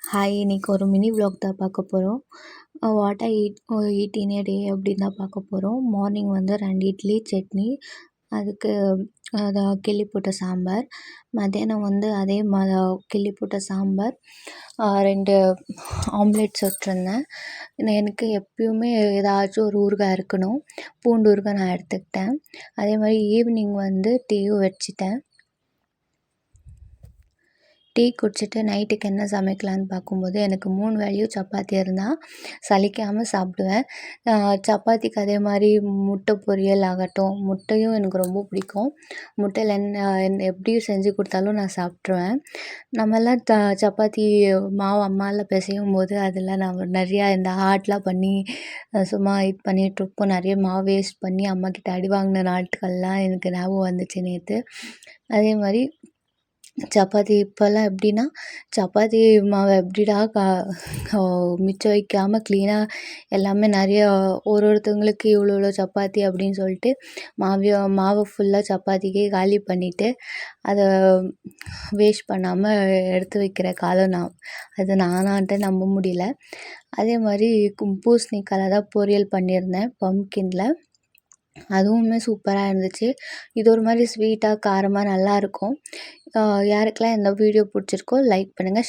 Hi! இன்னைக்கு ஒரு mini vlog தான் பார்க்க போறோம். வாட் ஐ ஈட் இன் எ டே அப்படின்னு தான் பார்க்க போறோம். மார்னிங் வந்து 2 இட்லி, சட்னி, அதுக்கு கிள்ளி போட்ட சாம்பார். மத்தியானம் வந்து அதே கிள்ளி போட்ட சாம்பார், 2 ஆம்லெட் சுட்டிருந்தேன். எனக்கு எப்பயுமே ஏதாச்சும் ஒரு ஊறுகாய் இருக்கணும். பூண்டு ஊறுகாய் நான் எடுத்துக்கிட்டேன். அதே மாதிரி ஈவினிங் வந்து டீயும் வச்சுட்டேன். டீ குடிச்சிட்டு நைட்டுக்கு என்ன சமைக்கலான்னு பார்க்கும்போது எனக்கு 3 வேளையும் சப்பாத்தி இருந்தால் சலிக்காமல் சாப்பிடுவேன். சப்பாத்திக்கு அதே மாதிரி முட்டை பொரியல் ஆகட்டும், முட்டையும் எனக்கு ரொம்ப பிடிக்கும். முட்டையில் என்ன எப்படி செஞ்சு கொடுத்தாலும் நான் சாப்பிட்ருவேன். நம்மலாம் சப்பாத்தி மாவு அம்மாலாம் பிசையும்போது அதில் நம்ம நிறையா இந்த ஆர்ட்லாம் பண்ணி சும்மா இது பண்ணிகிட்ருப்போம். நிறைய மாவு வேஸ்ட் பண்ணி அம்மாக்கிட்ட அடி வாங்கின நாட்கள்லாம் எனக்கு ஞாபகம் வந்துச்சு நேற்று. அதே மாதிரி சப்பாத்தி இப்போல்லாம் எப்படின்னா, சப்பாத்தி மாவை எப்படிடா மிச்சம் வைக்காமல் க்ளீனாக எல்லாமே நிறைய ஒருத்தவங்களுக்கு இவ்வளோ இவ்வளோ சப்பாத்தி அப்படின்னு சொல்லிட்டு மாவை ஃபுல்லாக சப்பாத்திக்கே காலி பண்ணிவிட்டு அதை வேஸ்ட் பண்ணாமல் எடுத்து வைக்கிற காலம் அது நானான்ட்டு நம்ப முடியல. அதே மாதிரி பூசணிக்காயில் தான் பொரியல் பண்ணியிருந்தேன் பம்ப்கினில். அதுவுமே சூப்பராக இருந்துச்சு. இது ஒரு மாதிரி ஸ்வீட்டாக காரமாக நல்லாயிருக்கும். யாருக்கெல்லாம் இந்த வீடியோ பிடிச்சிருக்கோ லைக் பண்ணுங்கள்.